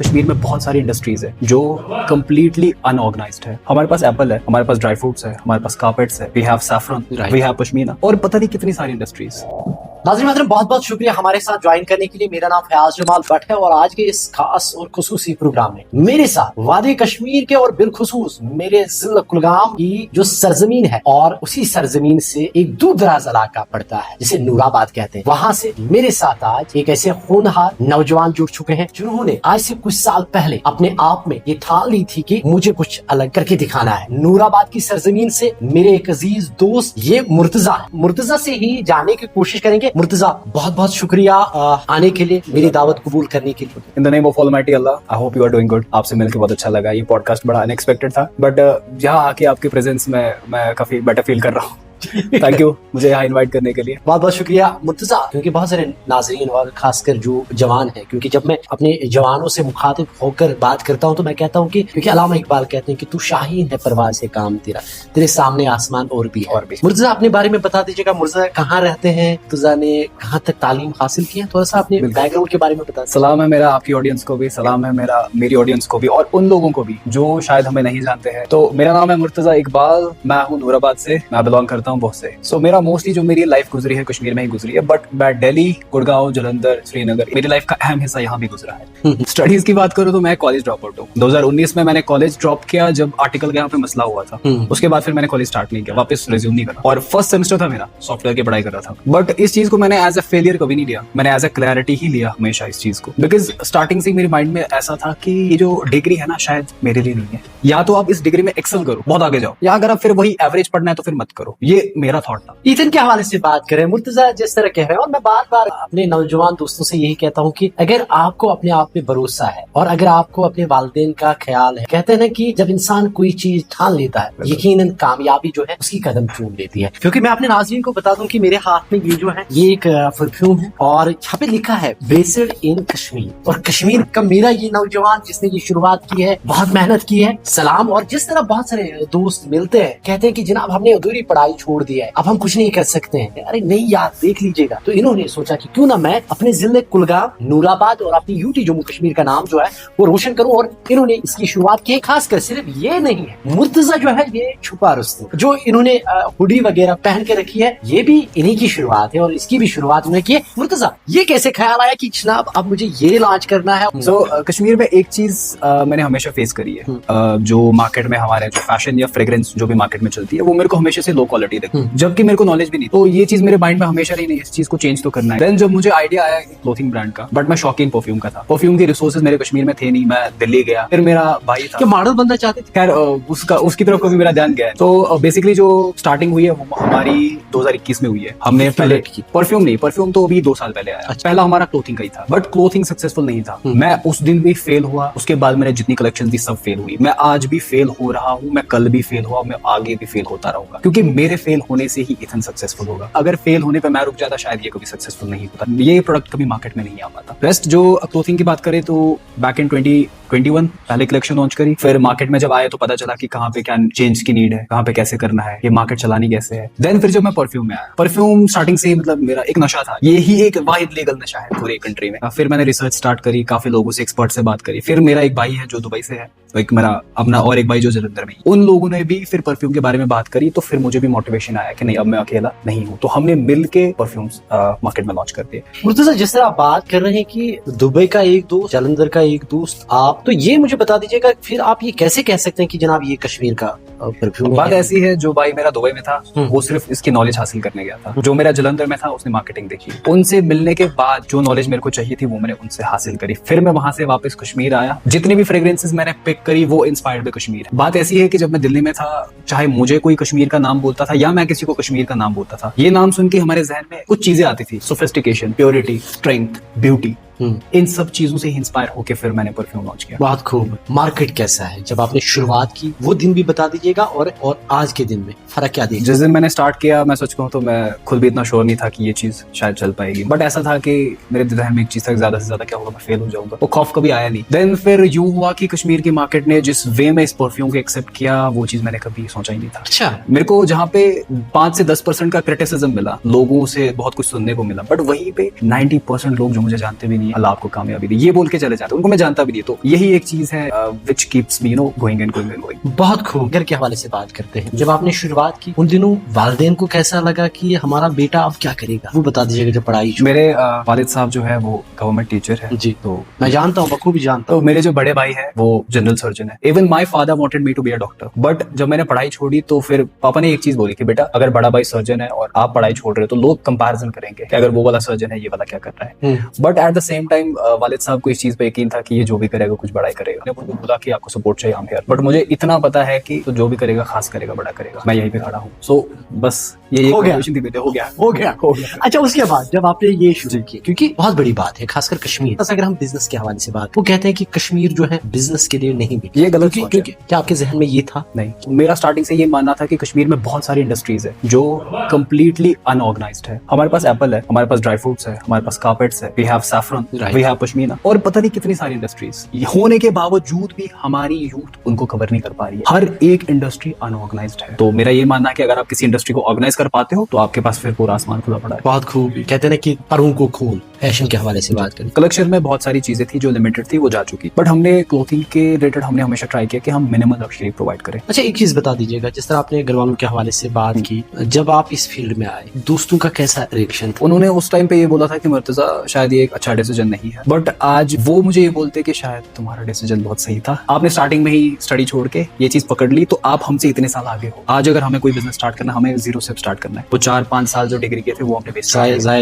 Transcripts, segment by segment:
कश्मीर में बहुत सारी इंडस्ट्रीज है जो कम्प्लीटली अनऑर्गेनाइज्ड है। हमारे पास एप्पल है, हमारे पास ड्राई फ्रूट्स है, हमारे पास कार्पेट्स है, we have saffron, we have pashmina और पता नहीं कितनी सारी इंडस्ट्रीज। नाज़रीन महतरम, बहुत बहुत शुक्रिया हमारे साथ ज्वाइन करने के लिए। मेरा नाम फयाज जमाल भट्ट है और आज के इस खास और खुसूसी प्रोग्राम में मेरे साथ वादी कश्मीर के और बिलखुसूस मेरे जिला कुलगाम की जो सरजमीन है और उसी सरजमीन से एक दूर दराज इलाका पड़ता है जिसे नूराबाद कहते हैं, वहाँ से मेरे साथ आज एक ऐसे होनहार नौजवान जुड़ चुके हैं जिन्होंने आज से कुछ साल पहले अपने आप में ये ठान ली थी कि मुझे कुछ अलग करके दिखाना है। नूराबाद की सरजमीन से मेरे एक अजीज दोस्त ये मुर्तजा है। मुर्तजा से ही जानने की कोशिश करेंगे। मुर्तजा, बहुत बहुत शुक्रिया आने के लिए, मेरी दावत कबूल करने के लिए। In the name of Almighty Allah, I hope you are doing good. आपसे मिलकर बहुत अच्छा लगा। ये पॉडकास्ट बड़ा अनएक्सपेक्टेड था बट यहाँ आके आपके प्रेजेंस में मैं काफी बेटर फील कर रहा हूँ। थैंक यू मुझे यहाँ इनवाइट करने के लिए। बहुत बहुत शुक्रिया मुर्तजा, क्योंकि बहुत सारे नाजरीन और खासकर जो जवान हैं, क्योंकि जब मैं अपने जवानों से मुखातिब होकर बात करता हूँ तो मैं कहता हूँ कि क्योंकि अल्लामा इकबाल कहते हैं कि तू शाहीन है परवाज़ से काम तेरा, तेरे सामने आसमान और भी है। मुर्तजा, अपने बारे में बता दीजिएगा। मुर्तजा कहाँ रहते हैं, मुर्तजा ने कहाँ तक तालीम हासिल की है, थोड़ा सा अपने बैकग्राउंड के बारे में बता। सलाम है मेरा आपकी ऑडियंस को भी, सलाम है मेरा मेरी ऑडियंस को भी और उन लोगों को भी जो शायद हमें नहीं जानते हैं। तो मेरा नाम है मुर्तजा इकबाल, मैं हूँ नूराबाद से, मैं बिलोंग करता हूँ बहुत से। मेरा मोस्टली जो मेरी लाइफ गुजरी है कश्मीर में ही गुजरी है, बट मैं दिल्ली, गुड़गांव, जलंधर, श्रीनगर, मेरी लाइफ का अहम हिस्सा यहाँ भी गुजरा है। स्टडीज की बात करूँ तो मैं कॉलेज ड्रॉप आउट हूँ। 2019 में मैंने कॉलेज ड्रॉप किया जब आर्टिकल का यहाँ पे मसला हुआ था। उसके बाद फिर मैंने कॉलेज स्टार्ट नहीं किया, वापस रिज्यूम नहीं करा और फर्स्ट सेमेस्टर था मेरा, सॉफ्टवेयर की पढ़ाई कर रहा था। बट इस चीज को मैंने एज ए फेलियर कभी नहीं लिया, मैंने एज ए क्लैरिटी ही लिया हमेशा इस चीज को। बिकॉज स्टार्टिंग से मेरे माइंड में ऐसा था कि ये जो डिग्री है ना शायद मेरे लिए नहीं है, या तो आप इस डिग्री में एक्सेल करो, बहुत आगे जाओ, या अगर आप फिर वही एवरेज पढ़ना है तो फिर मत करो। ये मेरा थॉट था। ईथन के हवाले से बात करें, मुर्तजा जिस तरह कह रहे हैं, और मैं बार बार अपने नौजवान दोस्तों से यही कहता हूँ कि अगर आपको अपने आप पे भरोसा है और अगर आपको अपने वालिदैन का ख्याल है, कहते हैं ना कि जब इंसान कोई चीज ठान लेता है यकीनन कामयाबी जो है उसकी कदम चूम लेती है। क्योंकि मैं अपने नाज़रीन को बता दूं कि मेरे हाथ में ये जो है ये एक परफ्यूम है और यहाँ पे लिखा है बेस्ड इन कश्मीर, और कश्मीर का मेरा ये नौजवान जिसने ये शुरुआत की है, बहुत मेहनत की है, सलाम। और जिस तरह बहुत सारे दोस्त मिलते हैं कहते हैं कि जनाब हमने अधूरी पढ़ाई छोड़ दी है, अब हम कुछ नहीं कर सकते हैं। अरे नहीं यार, देख लीजिएगा। तो इन्होंने सोचा कि क्यों ना मैं अपने जिले कुलगाम, नूराबाद और अपनी यूटी जम्मू कश्मीर का नाम जो है वो रोशन करूं, और इन्होंने इसकी शुरुआत की। खासकर सिर्फ ये नहीं है, मुर्तजा जो है ये छुपा रुस्तम जो इन्होंने हुडी वगैरह पहन के रखी है, ये भी इन्हीं की शुरुआत है और इसकी भी शुरुआत उन्होंने की है। मुर्तजा, ये कैसे ख्याल आया कि जनाब अब मुझे ये लॉन्च करना है? कश्मीर में एक चीज मैंने हमेशा फेस करी है, जो मार्केट में हमारे जो फैशन या फ्रेग्रेंस जो भी मार्केट में चलती है वो मेरे को हमेशा से लो क्वालिटी दिखती है, जबकि मेरे को नॉलेज भी नहीं। तो ये चीज मेरे माइंड में हमेशा रही, नहीं इस चीज को चेंज तो करना है। देन जब मुझे आइडिया आया क्लोथिंग ब्रांड का, बट मैं शौकीन परफ्यूम का था, परफ्यूम के रिसोर्सेज मेरे कश्मीर में थे नहीं, मैं दिल्ली गया, फिर मेरा भाई था मॉडल बनना चाहते थे, खैर उसकी तरफ भी मेरा ध्यान गया है। तो बेसिकली जो स्टार्टिंग हुई है वो हमारी 2021 में हुई है। हमने पहले परफ्यूम नहीं, परफ्यूम तो अभी 2 साल पहले आया। पहला हमारा क्लोथिंग का ही था, बट क्लोथिंग सक्सेसफुल नहीं था। मैं उस दिन भी फेल हुआ, उसके बाद मैंने जितनी कलेक्शन थी सब फेल हुई। मैं आज भी फेल हो रहा हूँ, मैं कल भी फेल हुआ, मैं आगे भी फेल होता रहूंगा, क्योंकि मेरे फेल होने से ही इथन सक्सेसफुल होगा। अगर फेल होने पे मैं रुक जाता शायद ये कभी सक्सेसफुल नहीं होता, ये प्रोडक्ट कभी मार्केट में नहीं आ पाता। रेस्ट जो क्लोथिंग की बात करें तो बैक इन 2021 पहले कलेक्शन लॉन्च करी, फिर मार्केट में जब आए तो पता चला कि कहाँ पे क्या चेंज की नीड है, कहाँ पे कैसे करना है, ये मार्केट चलानी कैसे है। देन फिर जब मैं परफ्यूम में आया, परफ्यूम स्टार्टिंग से मतलब मेरा एक नशा था, ये ही एक वाहिद लीगल नशा है पूरे कंट्री में। फिर मैंने रिसर्च स्टार्ट करी, काफी लोगों से, एक्सपर्ट से बात करी। फिर मेरा एक भाई है जो दुबई से है, एक मेरा अपना और एक भाई जो जलंधर में, उन लोगों ने भी फिर परफ्यूम के बारे में बात करी। तो फिर मुझे भी मोटिवेशन आया कि नहीं अब मैं अकेला नहीं हूँ, तो हमने मिल के परफ्यूम्स मार्केट में लॉन्च कर दिए। मुर्तजा, जिस तरह आप बात कर रहे हैं कि दुबई का एक दोस्त, जलंधर का एक दोस्त, आप तो ये मुझे बता दीजिएगा फिर आप ये कैसे कह सकते हैं कि जनाब ये कश्मीर का परफ्यूम? बात ऐसी है, जो भाई मेरा दुबई में था वो सिर्फ इसकी नॉलेज हासिल करने गया था, जो मेरा जलंधर में था उसने मार्केटिंग देखी। उनसे मिलने के बाद जो नॉलेज मेरे को चाहिए थी वो मैंने उनसे हासिल करी। फिर मैं वहां से वापस कश्मीर आया, जितनी भी फ्रेग्रेंसेस मैंने पिक करी वो इंस्पायर्ड बाय कश्मीर। बात ऐसी है कि जब मैं दिल्ली में था, चाहे मुझे कोई कश्मीर का नाम बोलता था या मैं किसी को कश्मीर का नाम बोलता था, ये नाम सुन के हमारे जहन में कुछ चीजें आती थी, सोफिस्टिकेशन, प्योरिटी, स्ट्रेंथ, ब्यूटी। इन सब चीजों से इंस्पायर होकर फिर मैंने परफ्यूम लॉन्च किया। बहुत खूब। मार्केट कैसा है जब आपने शुरुआत की, वो दिन भी बता दीजिएगा, और आज के दिन में फर्क क्या देखा? जिस दिन मैंने स्टार्ट किया, मैं सच कहूं तो मैं खुद भी इतना श्योर नहीं था कि ये चीज शायद चल पाएगी, बट ऐसा था कि मेरे जहन में एक चीज था, ज्यादा से ज्यादा क्या होगा, मैं फेल हो जाऊंगा। वो खौफ कभी आया नहीं। देन फिर यूं हुआ कि कश्मीर की मार्केट ने जिस वे में इस परफ्यूम को एक्सेप्ट किया, वो चीज मैंने कभी सोचा ही नहीं था। अच्छा, मेरे को जहाँ पे 5 से 10% का क्रिटिसिज्म मिला, लोगों से बहुत कुछ सुनने को मिला, बट वहीं पे 90% लोग जो मुझे जानते भी नहीं चाहिए, अल्लाह आपको कामयाबी दे, ये बोल के चले जाते हैं। उनको मैं जानता भी नहीं, तो यही एक चीज है which keeps me going and going and going. बहुत खूब। घर के हवाले से बात करते हैं, जब आपने शुरुआत की उन दिनों वालिदैन को कैसा लगा कि हमारा बेटा अब क्या करेगा, वो बता दीजिएगा। जब पढ़ाई मेरे वालिद साहब जो है वो गवर्नमेंट टीचर है जी, तो मैं जानता हूँ, बखूबी जानता तो मेरे जो बड़े भाई है वो जनरल सर्जन है। Even my father wanted me to be a doctor, but जब मैंने पढ़ाई छोड़ी तो फिर पापा ने एक चीज बोली कि बेटा अगर बड़ा भाई सर्जन है और आप पढ़ाई छोड़ रहे हो तो लोग कंपैरिजन करेंगे कि अगर वो वाला सर्जन है ये वाला क्या कर रहा है। But at the same time वालिद साहब को इस चीज पे यकीन था कि ये जो भी करेगा कुछ बड़ा ही करेगा। मैंने उनको बोला कि आपको सपोर्ट चाहिए, हम हियर, बट मुझे इतना पता है कि तो जो भी करेगा खास करेगा, बड़ा करेगा, मैं यहीं पे खड़ा हूँ। सो बस ये हो गया। contribution थी बेटे, हो गया। हो गया। अच्छा, उसके बाद जब आपने ये शुरू किया, क्योंकि बहुत बड़ी बात है खासकर कश्मीर, बस अगर हम बिजनेस के हवाले से बात, वो कहते हैं कि कश्मीर जो है बिजनेस के लिए नहीं भी, ये गलत सोच है। क्योंकि क्या आपके जहन में ये था? नहीं, मेरा स्टार्टिंग से ये मानना था कि कश्मीर में बहुत सारी इंडस्ट्रीज है जो कंप्लीटली अनऑर्गेनाइज्ड है। हमारे पास एप्पल है, हमारे पास ड्राई फ्रूट्स है, हमारे पास कार्पेट्स है, we have saffron, Right. We have pashmina, और पता नहीं कितनी सारी इंडस्ट्रीज होने के बावजूद भी हमारी यूथ उनको कवर नहीं कर पा रही है। हर एक इंडस्ट्री अनऑर्गेनाइज्ड है। तो मेरा ये मानना है कि अगर आप किसी इंडस्ट्री को ऑर्गेनाइज कर पाते हो तो आपके पास फिर पूरा आसमान खुला पड़ा है। बहुत खूब। कहते हैं ना कि परों को खोल। फैशन के हवाले से बात करें, कलेक्शन में बहुत सारी चीजें थी जो लिमिटेड थी, वो जा चुकी, बट हमने क्लोथिंग के रिलेटेड हमने हमेशा ट्राई किया कि हम मिनिमल लग्जरी प्रोवाइड करें। अच्छा, एक चीज बता दीजिएगा, जिस तरह आपने घर वालों के हवाले से बात की, जब आप इस फील्ड में आए दोस्तों का कैसा रिएक्शन था? उन्होंने उस टाइम पे ये बोला था कि मुर्तजा शायद ये एक अच्छा डिसीजन नहीं है, बट आज वो मुझे ये बोलते कि शायद तुम्हारा डिसीजन बहुत सही था, आपने स्टार्टिंग में ही स्टडी छोड़ के ये चीज पकड़ ली तो आप हमसे इतने साल आगे हो। आज अगर हमें कोई बिजनेस स्टार्ट करना, हमें जीरो से स्टार्ट करना है। वो 4-5 साल जो डिग्री के थे वो हमने वेस्ट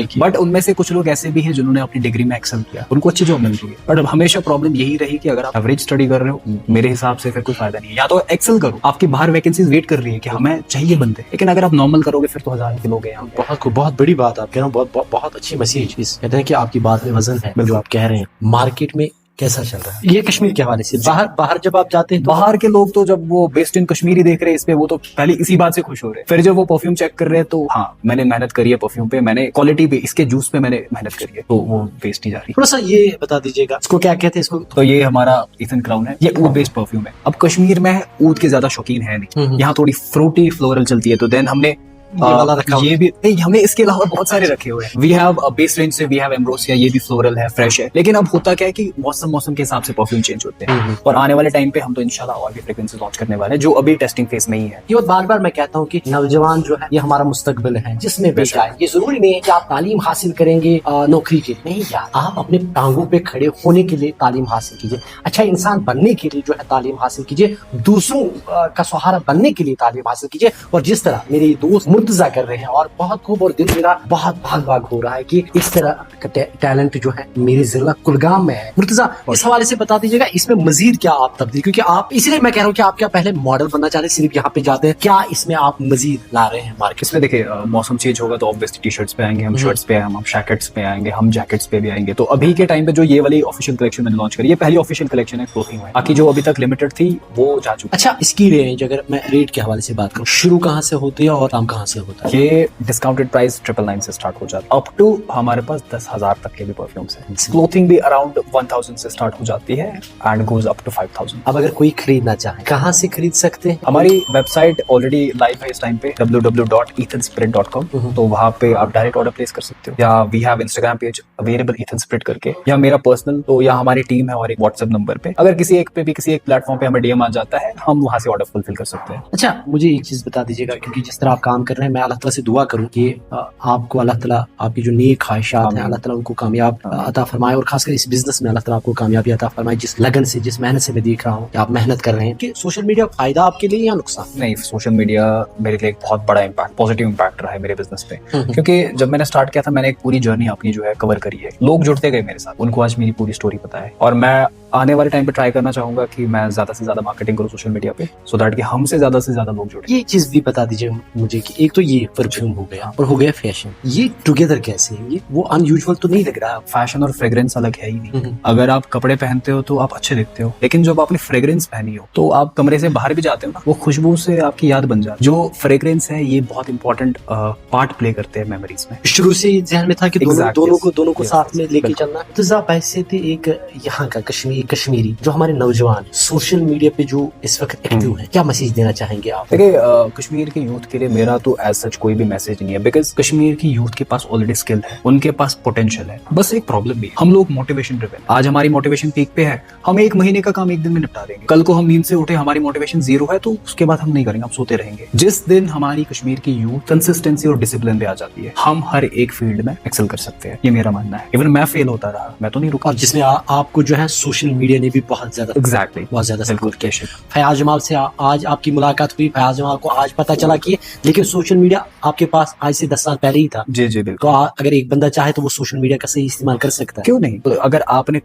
की। बट उनमें से कुछ लोग ऐसे भी हैं जिन्होंने अपनी डिग्री में एक्सेल किया, उनको अच्छी जॉब मिल रही है। बट अब हमेशा प्रॉब्लम यही रही कि अगर आप एवरेज स्टडी कर रहे हो, मेरे हिसाब से फिर कोई फायदा नहीं है। या तो एक्सेल करो, आपकी बाहर वैकेंसीज वेट कर रही है कि हमें चाहिए बंदे, लेकिन अगर आप नॉर्मल करोगे फिर तो हजारों के लोग हैं यहाँ पे। बहुत बड़ी बात आप कह रहे हो, बहुत अच्छी मैसेज। कहते हैं कि आपकी बात में वजन है जो आप कह रहे हैं। मार्केट में कैसा चल रहा है ये कश्मीर के हवाले से? बाहर जब आप जाते हैं तो बाहर के लोग तो जब वो बेस्ट इन कश्मीरी देख रहे हैं इस पे, वो तो पहले इसी बात से खुश हो रहे हैं। फिर जब वो परफ्यूम चेक कर रहे हैं तो हाँ, मैंने मेहनत करी है परफ्यूम पे, मैंने क्वालिटी पे, इसके जूस पे मैंने मेहनत करी है, तो वो वेस्ट नहीं जा रही। थोड़ा सा ये बता दीजिएगा, इसको क्या कहते हैं? इसको तो ये हमारा ईथन क्राउन है, ये ऊद बेस्ड परफ्यूम है। अब कश्मीर में ऊद के ज्यादा शौकीन है नहीं, यहाँ थोड़ी फ्रूटी फ्लोरल चलती है, तो देन हमने वाला रखा हुआ ये भी नहीं, हमने इसके अलावा बहुत सारे रखे हुए हैं। वी हैव बेस रेंज से वी हैव एम्ब्रोसिया, ये भी फ्लोरल है, फ्रेश है। लेकिन अब होता क्या है कि मौसम के हिसाब से परफ्यूम चेंज होते हैं, और आने वाले टाइम पे हम तो इंशाल्लाह और भी फ्रेग्रेंसेस लॉन्च करने वाले हैं जो अभी टेस्टिंग फेज में ही है। ये बार बार मैं कहता हूँ कि नौजवान जो है ये हमारा मुस्तकबिल है, जिसमें भी जाए। ये जरूरी नहीं है कि आप तालीम हासिल करेंगे नौकरी के, नहीं यार, आप अपने टांगों पे खड़े होने के लिए तालीम हासिल कीजिए, अच्छा इंसान बनने के लिए जो है तालीम हासिल कीजिए, दूसरों का सहारा बनने के लिए तालीम हासिल कीजिए। और जिस तरह मेरे दोस्त मुर्तजा कर रहे हैं, और बहुत खूब, और दिल मेरा बहुत भाग हो रहा है कि इस तरह का टैलेंट जो है मेरे जिला कुलगाम में है। मुर्तजा, इस हवाले से बता दीजिएगा इसमें मजीद क्या आप तब्दील, क्योंकि आप, इसलिए मैं कह रहा हूँ कि आप क्या पहले मॉडल बनना चाह रहे हैं, सिर्फ यहाँ पे जाते हैं, क्या इसमें आप मजीद ला रहे हैं मार्केट? इसमें देखिए मौसम चेंज होगा तो ऑब्वियसली टी शर्ट्स पे आएंगे हम, शर्ट्स पे हम जैकेट्स पे आएंगे, हम जैकेट्स पे भी आएंगे। तो अभी के टाइम पे जो ये वाली ऑफिशियल कलेक्शन मैंने लॉन्च करी, ये पहली ऑफिशियल कलेक्शन है क्लोथिंग में, बाकी जो अभी तक लिमिटेड थी वो जा चुकी। अच्छा, इसकी रेंज अगर मैं रेट के हवाले से बात करूँ, शुरू कहाँ से होती है और दाम कहाँ से होता है? ये डिस्काउंटेड प्राइस 999 से स्टार्ट हो जाता है, अप टू हमारे पास 10,000 तक के भी परफ्यूम्स हैं। क्लोथिंग भी अराउंड 1000 से स्टार्ट हो जाती है एंड गोज अप टू 5000। अब अगर कोई खरीदना चाहे, कहाँ से खरीद सकते हैं? हमारी वेबसाइट ऑलरेडी लाइव है इस टाइम पे, www.ethanspirit.com, तो वहाँ पे आप डायरेक्ट ऑर्डर प्लेस कर सकते हो, या we have Instagram page available Ethan Spirit करके, या मेरा पर्सनल, तो या हमारी टीम है और एक व्हाट्सएप नंबर पे, अगर किसी एक पे भी किसी एक प्लेटफॉर्म पे हमें डीएम आ जाता है, हम वहाँ से ऑर्डर फुलफिल कर सकते हैं। अच्छा, मुझे एक चीज बता दीजिएगा, क्योंकि जिस तरह आप काम कर रहे हैं, मैं अल्लाह ताला से दुआ करूं कि आपको अल्लाह ताला आपकी जो नेक ख्वाहिशात हैं अल्लाह ताला उनको कामयाब अता फरमाए, और खासकर इस बिजनेस में अल्लाह ताला आपको कामयाबी अता फरमाए, जिस लगन से, जिस मेहनत से मैं देख रहा हूँ कि आप मेहनत कर रहे हैं। कि सोशल मीडिया फायदा आपके लिए या नुकसान? नहीं, सोशल मीडिया मेरे लिए एक बहुत बड़ा इम्पैक्ट, पॉजिटिव इम्पैक्ट रहा है मेरे बिजनेस पे, क्योंकि जब मैंने स्टार्ट किया था मैंने एक पूरी जर्नी अपनी जो है कवर करी है, लोग जुड़ते गए मेरे साथ, उनको आज मेरी पूरी स्टोरी पता है, और मैं आने वाले टाइम पे ट्राई करना चाहूंगा कि मैं ज्यादा से ज्यादा मार्केटिंग करूँ सोशल मीडिया पे, सो दैट कि हमसे ज्यादा लोग जुड़े। ये चीज भी बता दीजिए मुझे कि एक तो ये परफ्यूम हो गया और हो गया फैशन, ये टुगेदर कैसे है? ये वो अनयूजुअल तो नहीं लग रहा? फैशन और फ्रेग्रेंस अलग है ही नहीं। अगर आप कपड़े पहनते हो तो आप अच्छे दिखते हो, लेकिन जब आपने फ्रेग्रेंस पहनी हो तो आप कमरे से बाहर भी जाते हो ना, वो खुशबू से आपकी याद बन जाती है। जो फ्रेग्रेंस है ये बहुत इंपॉर्टेंट पार्ट प्ले करते हैं मेमोरीज में। शुरू से ध्यान में था कि Exactly, दोनों को yes, साथ में लेके बिल्कुल। चलना। तो पैसे थे एक यहाँ का कश्मीर हमारे कश्मीरी, जो हमारे नौजवान सोशल मीडिया पे जो इस वक्त एक्टिव हैं, क्या मैसेज देना चाहेंगे आप? देखिए कश्मीर के यूथ के लिए मेरा तो एज सच कोई भी मैसेज नहीं है, बिकॉज कश्मीर की यूथ के पास ऑलरेडी स्किल है, उनके पास पोटेंशियल है। बस एक प्रॉब्लम भी है, हम लोग मोटिवेशन ड्रिवन। आज हमारी मोटिवेशन पीक पे है, हम एक महीने का काम एक दिन में निपटा देंगे। कल को हम नींद से उठे, हमारी मोटिवेशन जीरो है, तो उसके बाद हम नहीं करेंगे, हम सोते रहेंगे। जिस दिन हमारी कश्मीर की यूथ कंसिस्टेंसी और डिसिप्लिन पे आ जाती है, हम हर एक फील्ड में एक्सेल कर सकते हैं। ये मेरा मानना है। इवन मैं फेल होता रहा, मैं तो नहीं रुका। और जिसमें आपको जो है सोशल मीडिया ने भी बहुत ज्यादा बहुत ज्यादा सपोर्ट किया। फयाज जमाल से आज आपकी मुलाकात हुई, फयाज जमाल को आज पता चला कि लेकिन सोशल मीडिया आपके पास आज से 10 साल पहले ही था। जी जी बिल्कुल। तो अगर एक बंदा चाहे तो वो सोशल मीडिया का सही इस्तेमाल कर सकता है, क्यों नहीं? तो अगर आपने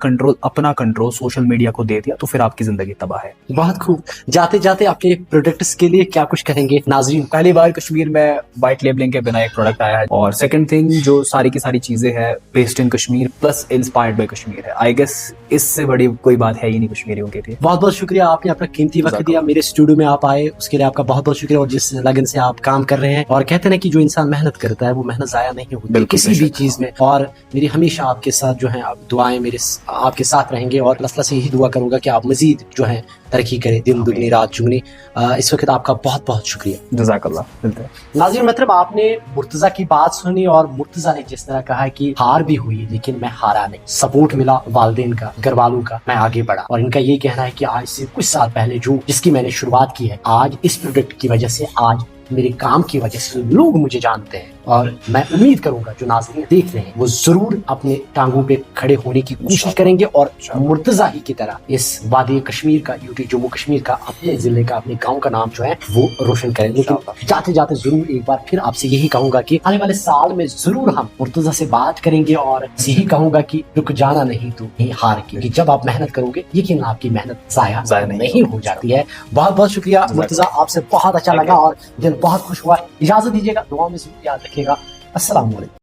अपना कंट्रोल सोशल मीडिया को दे दिया तो फिर आपकी जिंदगी तबाह है। बहुत खूब। जाते जाते अपने प्रोडक्ट्स के लिए क्या कुछ कहेंगे नाजरीन? पहली बार कश्मीर में व्हाइट लेबलिंग के बिना एक प्रोडक्ट आया है, और सेकंड थिंग जो सारी की सारी चीजें हैं based in Kashmir plus inspired by Kashmir है। आई गेस इससे बड़ी कोई बात है ही नहीं कश्मीरियों के लिए। बहुत बहुत शुक्रिया, आपने अपना कीमती वक्त दिया, मेरे स्टूडियो में आप आए, उसके लिए आपका बहुत बहुत शुक्रिया। और जिस लगन से आप काम कर रहे हैं, और कहते हैं ना कि जो इंसान मेहनत करता है वो मेहनत जाया नहीं होती किसी भी चीज में। और मेरी हमेशा आपके साथ जो है आप दुआएं मेरे आपके साथ रहेंगे, और अल्लाह से यही दुआ करूंगा कि आप मजीद जो है तरक्की करें, दिन दुगनी रात चुगनी। इस वक्त आपका बहुत बहुत शुक्रिया। जज़ाकल्लाह। नाज़रीन, मतलब आपने मुर्तजा की बात सुनी, और मुर्तजा ने जिस तरह कहा कि हार भी हुई लेकिन मैं हारा नहीं, सपोर्ट मिला वालिदैन का, घर वालों का, मैं आगे बढ़ा। और इनका ये कहना है कि आज से कुछ साल पहले जो जिसकी मैंने शुरुआत की है, आज इस प्रोडक्ट की वजह से, आज मेरे काम की वजह से लोग मुझे जानते हैं। और मैं उम्मीद करूंगा जो नाज़रीन देख रहे हैं वो जरूर अपने टांगों पे खड़े होने की कोशिश करेंगे, और मुर्तजा ही की तरह इस वादी कश्मीर का, यूटी जम्मू कश्मीर का, अपने जिले का, अपने गांव का नाम जो है वो रोशन करें। लेकिन जाते जाते जरूर एक बार फिर आपसे यही कहूंगा कि आने वाले साल में जरूर हम मुर्तजा से बात करेंगे, और यही कहूंगा कि रुक जाना नहीं तो नहीं हार की, जब आप मेहनत करोगे यकीन आपकी मेहनत जाया नहीं हो जाती है। बहुत बहुत शुक्रिया मुर्तजा, आपसे बहुत अच्छा लगा और दिल बहुत खुश हुआ। इजाजत दीजिएगा, दुआ में जरूर याद रखिएगा। अस्सलाम वालेकुम।